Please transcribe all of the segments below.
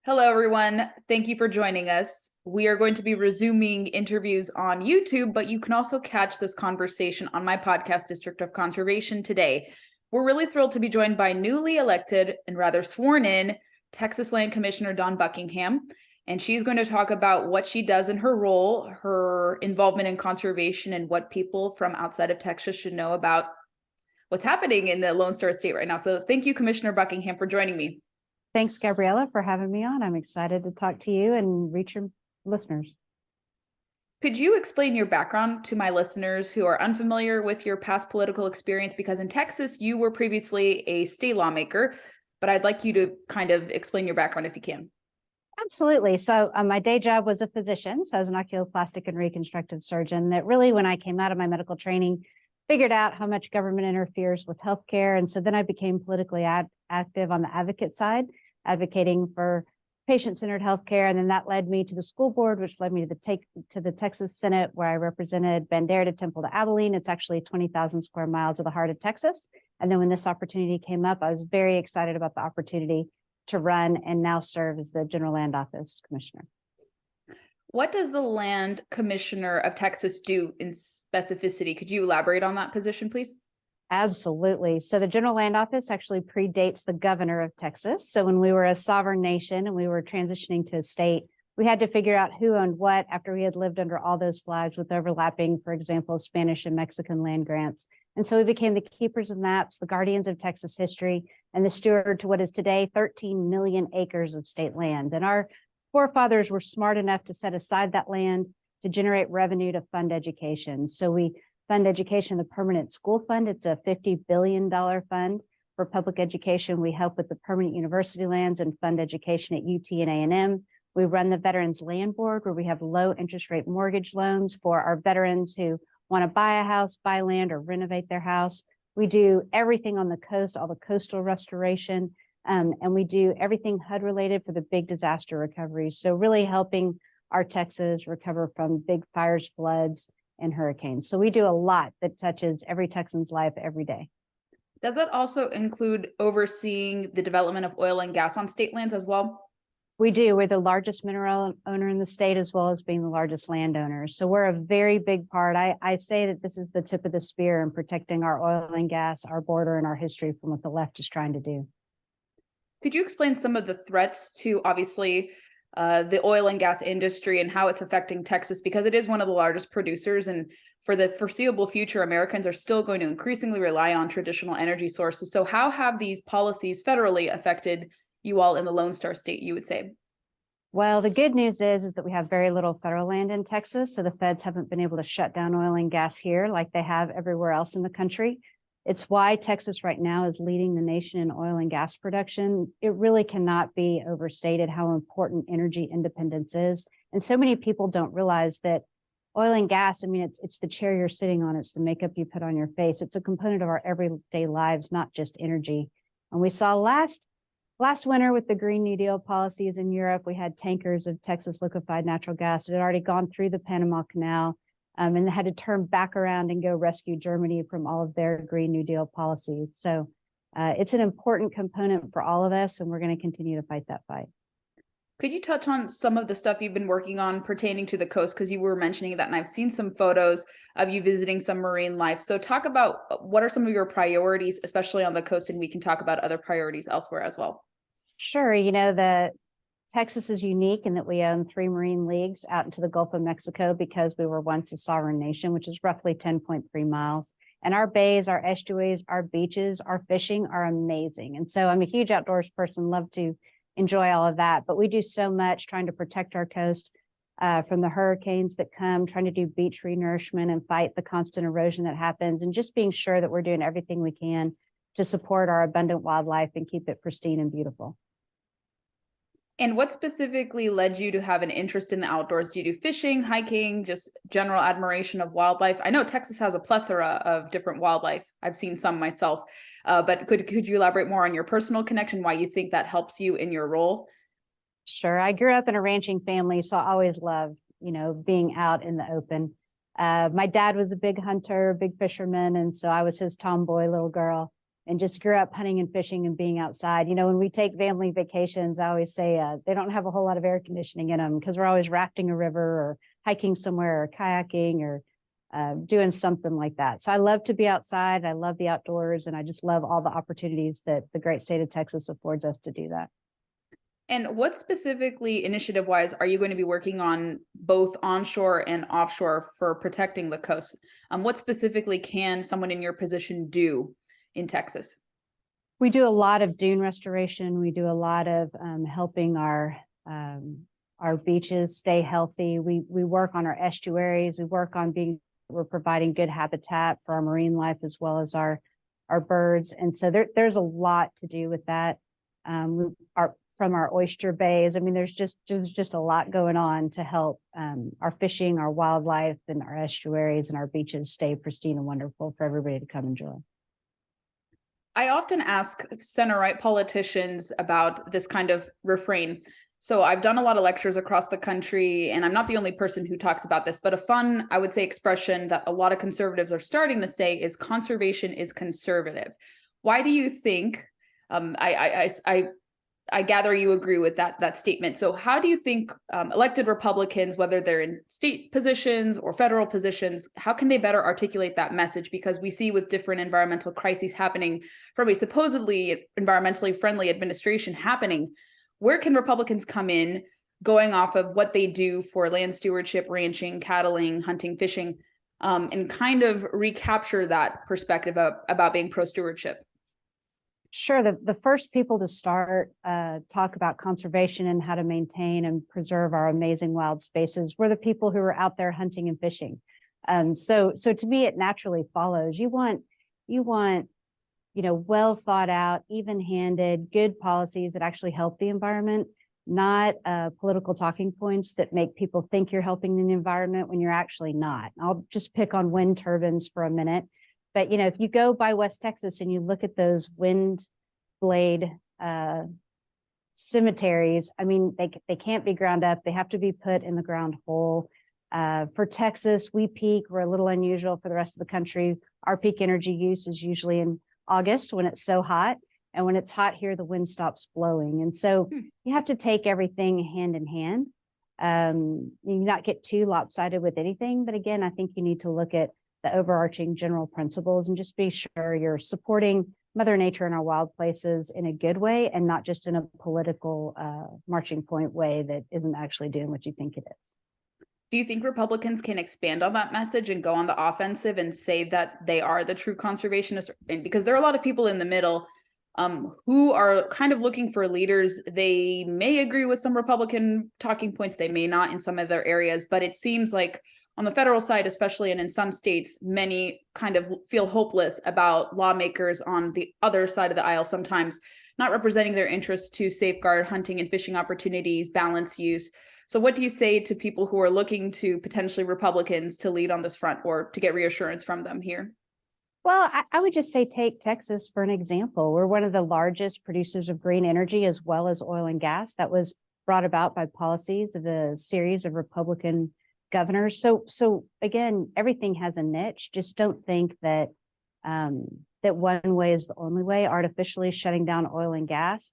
Hello, everyone. Thank you for joining us. We are going to be resuming interviews on YouTube, but you can also catch this conversation on my podcast, District of Conservation, today. We're really thrilled to be joined by newly elected and rather sworn in Texas Land Commissioner Dawn Buckingham. And she's going to talk about what she does in her role, her involvement in conservation, and what people from outside of Texas should know about what's happening in the Lone Star State right now. So thank you, Commissioner Buckingham, for joining me. Thanks, Gabriella, for having me on. I'm excited to talk to you and reach your listeners. Could you explain your background to my listeners who are unfamiliar with your past political experience? Because in Texas, you were previously a state lawmaker, but I'd like you to kind of explain your background if you can. Absolutely. So my day job was a physician. So I was an oculoplastic and reconstructive surgeon that really, when I came out of my medical training, figured out how much government interferes with healthcare. And so then I became politically active on the advocate side, advocating for patient-centered healthcare. And then that led me to the school board, which led me to the Texas Senate, where I represented Bandera to Temple to Abilene. It's actually 20,000 square miles of the heart of Texas. And then when this opportunity came up, I was very excited about the opportunity to run and now serve as the General Land Office Commissioner. What does the Land Commissioner of Texas do in specificity? Could you elaborate on that position, please? Absolutely. So the General Land Office actually predates the governor of Texas. So when we were a sovereign nation and we were transitioning to a state, we had to figure out who owned what after we had lived under all those flags with overlapping, for example, Spanish and Mexican land grants. And so we became the keepers of maps, the guardians of Texas history, and the steward to what is today 13 million acres of state land. And our forefathers were smart enough to set aside that land to generate revenue to fund education. So we fund education, the Permanent School Fund. It's a $50 billion fund for public education. We help with the permanent university lands and fund education at UT and A&M. We run the Veterans Land Board, where we have low interest rate mortgage loans for our veterans who want to buy a house, buy land, or renovate their house. We do everything on the coast, all the coastal restoration, and we do everything HUD related for the big disaster recovery. So really helping our Texas recover from big fires, floods, and hurricanes. So we do a lot that touches every Texan's life every day. Does that also include overseeing the development of oil and gas on state lands as well? We do. We're the largest mineral owner in the state, as well as being the largest landowner. So we're a very big part. I say that this is the tip of the spear in protecting our oil and gas, our border, and our history from what the left is trying to do. Could you explain some of the threats to, obviously, the oil and gas industry and how it's affecting Texas, because it is one of the largest producers, and for the foreseeable future, Americans are still going to increasingly rely on traditional energy sources. So how have these policies federally affected you all in the Lone Star State, you would say? Well, the good news is that we have very little federal land in Texas, so the feds haven't been able to shut down oil and gas here like they have everywhere else in the country. It's why Texas right now is leading the nation in oil and gas production. It really cannot be overstated how important energy independence is. And so many people don't realize that oil and gas, I mean, it's the chair you're sitting on, it's the makeup you put on your face. It's a component of our everyday lives, not just energy. And we saw last winter with the Green New Deal policies in Europe, we had tankers of Texas liquefied natural gas that had already gone through the Panama Canal. And had to turn back around and go rescue Germany from all of their Green New Deal policies. So it's an important component for all of us, and we're going to continue to fight that fight. Could you touch on some of the stuff you've been working on pertaining to the coast? Because you were mentioning that, and I've seen some photos of you visiting some marine life. So talk about what are some of your priorities, especially on the coast, and we can talk about other priorities elsewhere as well. Sure. You know, Texas is unique in that we own 3 marine leagues out into the Gulf of Mexico because we were once a sovereign nation, which is roughly 10.3 miles. And our bays, our estuaries, our beaches, our fishing are amazing. And so I'm a huge outdoors person, love to enjoy all of that. But we do so much trying to protect our coast from the hurricanes that come, trying to do beach renourishment and fight the constant erosion that happens, and just being sure that we're doing everything we can to support our abundant wildlife and keep it pristine and beautiful. And what specifically led you to have an interest in the outdoors? Do you do fishing, hiking, just general admiration of wildlife? I know Texas has a plethora of different wildlife. I've seen some myself, but could you elaborate more on your personal connection, why you think that helps you in your role? Sure. I grew up in a ranching family, so I always loved, being out in the open. My dad was a big hunter, big fisherman, and so I was his tomboy little girl. and just grew up hunting and fishing and being outside. When we take family vacations, I always say they don't have a whole lot of air conditioning in them because we're always rafting a river or hiking somewhere or kayaking or doing something like that. So I love to be outside. I love the outdoors, and I just love all the opportunities that the great state of Texas affords us to do that. And what specifically, initiative-wise, are you going to be working on both onshore and offshore for protecting the coast? What specifically can someone in your position do in Texas? We do a lot of dune restoration. We do a lot of helping our beaches stay healthy. We work on our estuaries. We work on we're providing good habitat for our marine life as well as our birds. And so there's a lot to do with that. From our oyster bays. I mean, there's just a lot going on to help our fishing, our wildlife, and our estuaries and our beaches stay pristine and wonderful for everybody to come enjoy. I often ask center-right politicians about this kind of refrain. So I've done a lot of lectures across the country, and I'm not the only person who talks about this, but a fun, I would say, expression that a lot of conservatives are starting to say is conservation is conservative. Why do you think, I gather you agree with that statement. So how do you think elected Republicans, whether they're in state positions or federal positions, how can they better articulate that message? Because we see with different environmental crises happening from a supposedly environmentally friendly administration happening, where can Republicans come in going off of what they do for land stewardship, ranching, cattling, hunting, fishing, and kind of recapture that perspective about being pro-stewardship? Sure. The first people to start talk about conservation and how to maintain and preserve our amazing wild spaces were the people who were out there hunting and fishing. So to me, it naturally follows. You want well thought out, even-handed, good policies that actually help the environment, not political talking points that make people think you're helping the environment when you're actually not. I'll just pick on wind turbines for a minute. But, if you go by West Texas and you look at those wind blade cemeteries, I mean, they can't be ground up. They have to be put in the ground whole. For Texas, we're a little unusual for the rest of the country. Our peak energy use is usually in August when it's so hot. And when it's hot here, the wind stops blowing. And so you have to take everything hand in hand. You not get too lopsided with anything. But again, I think you need to look at the overarching general principles and just be sure you're supporting Mother Nature and our wild places in a good way and not just in a political marching point way that isn't actually doing what you think it is. Do you think Republicans can expand on that message and go on the offensive and say that they are the true conservationists? Because there are a lot of people in the middle who are kind of looking for leaders. They may agree with some Republican talking points, they may not in some other areas, but it seems like on the federal side, especially, and in some states, many kind of feel hopeless about lawmakers on the other side of the aisle, sometimes not representing their interests to safeguard hunting and fishing opportunities, balance use. So what do you say to people who are looking to potentially Republicans to lead on this front or to get reassurance from them here? Well, I would just say take Texas for an example. We're one of the largest producers of green energy as well as oil and gas. That was brought about by policies of a series of Republican governors. So again, everything has a niche. Just don't think that that one way is the only way. Artificially shutting down oil and gas,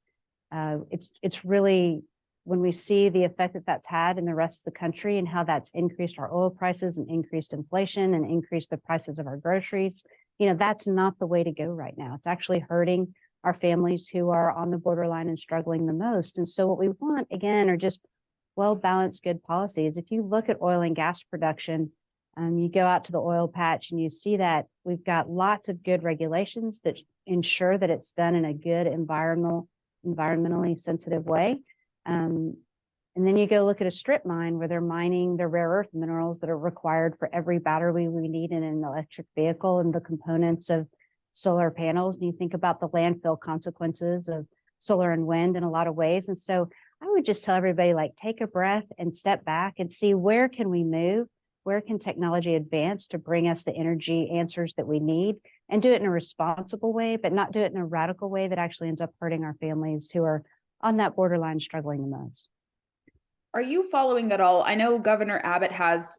it's really, when we see the effect that that's had in the rest of the country and how that's increased our oil prices and increased inflation and increased the prices of our groceries, that's not the way to go right now. It's actually hurting our families who are on the borderline and struggling the most. And so what we want, again, are just well-balanced, good policies. If you look at oil and gas production, you go out to the oil patch and you see that we've got lots of good regulations that ensure that it's done in a good environmentally sensitive way. And then you go look at a strip mine where they're mining the rare earth minerals that are required for every battery we need in an electric vehicle and the components of solar panels. And you think about the landfill consequences of solar and wind in a lot of ways. And so I would just tell everybody, take a breath and step back and see where can we move? Where can technology advance to bring us the energy answers that we need, and do it in a responsible way, but not do it in a radical way that actually ends up hurting our families who are on that borderline struggling the most. Are you following at all? I know Governor Abbott has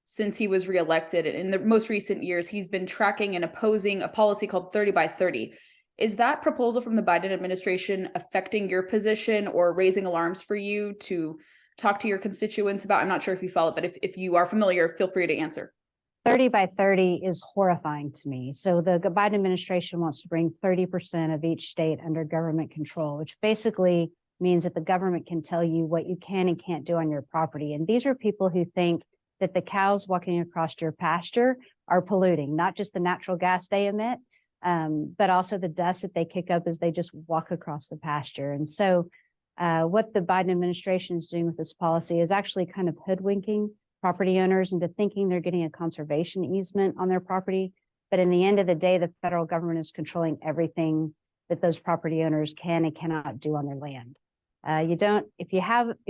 since he was reelected. In the most recent years, he's been tracking and opposing a policy called 30 by 30. Is that proposal from the Biden administration affecting your position or raising alarms for you to talk to your constituents about? I'm not sure if you follow it, but if you are familiar, feel free to answer. 30 by 30 is horrifying to me. So the Biden administration wants to bring 30% of each state under government control, which basically means that the government can tell you what you can and can't do on your property. And these are people who think that the cows walking across your pasture are polluting, not just the natural gas they emit, but also the dust that they kick up as they just walk across the pasture. And so what the Biden administration is doing with this policy is actually kind of hoodwinking property owners into thinking they're getting a conservation easement on their property. But in the end of the day, the federal government is controlling everything that those property owners can and cannot do on their land. If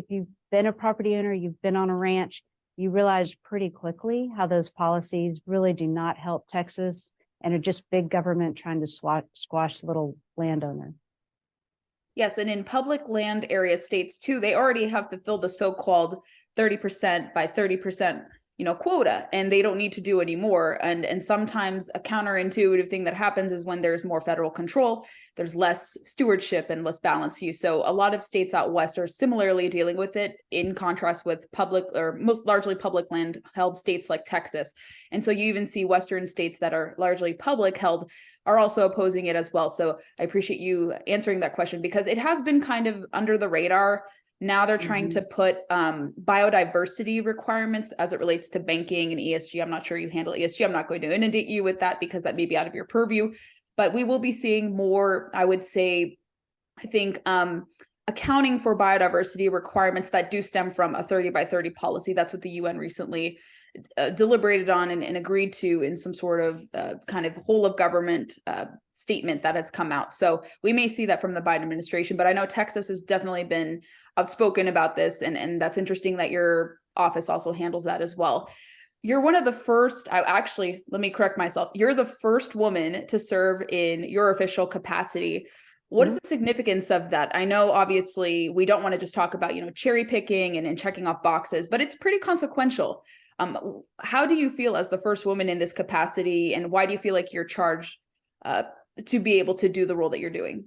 you've been a property owner, you've been on a ranch, you realize pretty quickly how those policies really do not help Texas and are just big government trying to squash the little landowner. Yes, and in public land area states too, they already have fulfilled the so-called 30% by 30%, quota, and they don't need to do any more. And sometimes a counterintuitive thing that happens is when there's more federal control, there's less stewardship and less balance use. So a lot of states out west are similarly dealing with it, in contrast with public or most largely public land held states like Texas. And so you even see Western states that are largely public held are also opposing it as well. So I appreciate you answering that question, because it has been kind of under the radar. Now they're trying to put biodiversity requirements as it relates to banking and ESG. I'm not sure you handle ESG. I'm not going to inundate you with that because that may be out of your purview. But we will be seeing more, I would say, I think, accounting for biodiversity requirements that do stem from a 30 by 30 policy. That's what the UN recently deliberated on and agreed to in some sort of kind of whole of government statement that has come out. So we may see that from the Biden administration, but I know Texas has definitely been outspoken about this. And that's interesting that your office also handles that as well. You're one of the first, let me correct myself. You're the first woman to serve in your official capacity. What is the significance of that? I know, obviously, we don't want to just talk about, cherry picking and checking off boxes, but it's pretty consequential. How do you feel as the first woman in this capacity, and why do you feel like you're charged to be able to do the role that you're doing?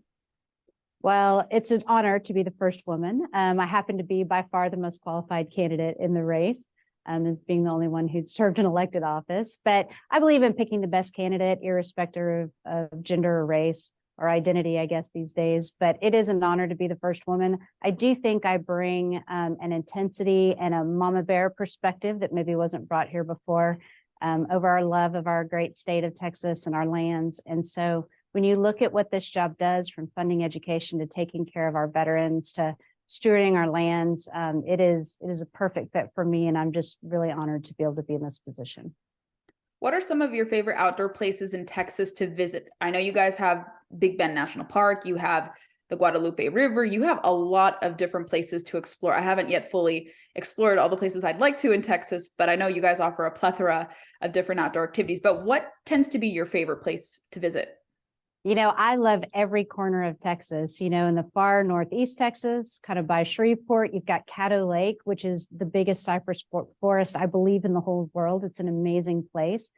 Well, it's an honor to be the first woman. I happen to be by far the most qualified candidate in the race, as being the only one who'd served an elected office. But I believe in picking the best candidate, irrespective of gender or race or identity, I guess, these days. But it is an honor to be the first woman. I do think I bring an intensity and a mama bear perspective that maybe wasn't brought here before, over our love of our great state of Texas and our lands. And so when you look at what this job does, from funding education to taking care of our veterans to stewarding our lands, it is a perfect fit for me. And I'm just really honored to be able to be in this position. What are some of your favorite outdoor places in Texas to visit? I know you guys have Big Bend National Park, you have the Guadalupe River, you have a lot of different places to explore. I haven't yet fully explored all the places I'd like to in Texas, but I know you guys offer a plethora of different outdoor activities. But what tends to be your favorite place to visit? I love every corner of Texas. In the far northeast Texas, kind of by Shreveport, you've got Caddo Lake, which is the biggest cypress forest, I believe, in the whole world. It's an amazing place.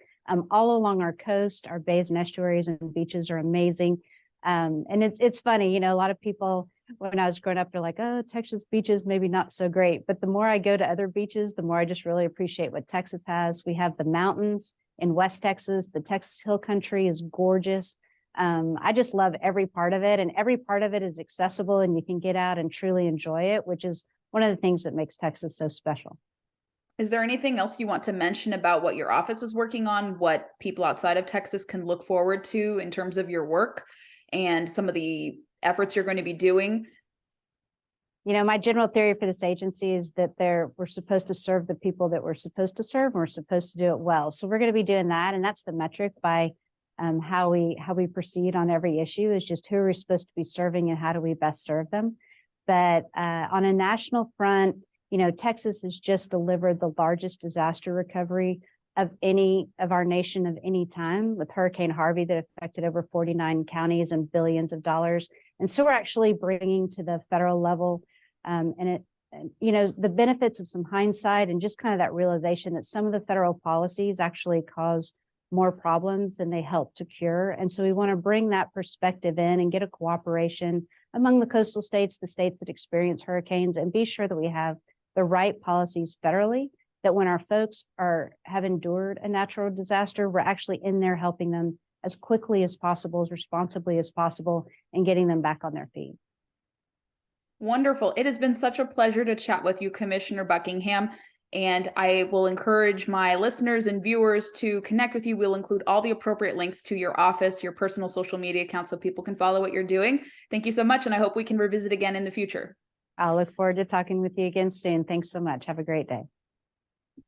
All along our coast, our bays and estuaries and beaches are amazing. And it's funny, a lot of people, when I was growing up, they're like, oh, Texas beaches, maybe not so great. But the more I go to other beaches, the more I just really appreciate what Texas has. We have the mountains in West Texas. The Texas Hill Country is gorgeous. I just love every part of it, and every part of it is accessible and you can get out and truly enjoy it, which is one of the things that makes Texas so special. Is there anything else you want to mention about what your office is working on, what people outside of Texas can look forward to in terms of your work and some of the efforts you're going to be doing? My general theory for this agency is that we're supposed to serve the people that we're supposed to serve, and we're supposed to do it well. So we're going to be doing that, and that's the metric by how we proceed on every issue, is just who are we supposed to be serving and how do we best serve them. But on a national front, Texas has just delivered the largest disaster recovery of any of our nation of any time, with Hurricane Harvey that affected over 49 counties and billions of dollars. And so we're actually bringing to the federal level, and the benefits of some hindsight and just kind of that realization that some of the federal policies actually cause more problems than they help to cure. And so we want to bring that perspective in and get a cooperation among the coastal states, the states that experience hurricanes, and be sure that we have the right policies federally, that when our folks have endured a natural disaster, we're actually in there helping them as quickly as possible, as responsibly as possible, and getting them back on their feet. Wonderful. It has been such a pleasure to chat with you, Commissioner Buckingham. And I will encourage my listeners and viewers to connect with you. We'll include all the appropriate links to your office, your personal social media accounts, so people can follow what you're doing. Thank you so much. And I hope we can revisit again in the future. I'll look forward to talking with you again soon. Thanks so much. Have a great day.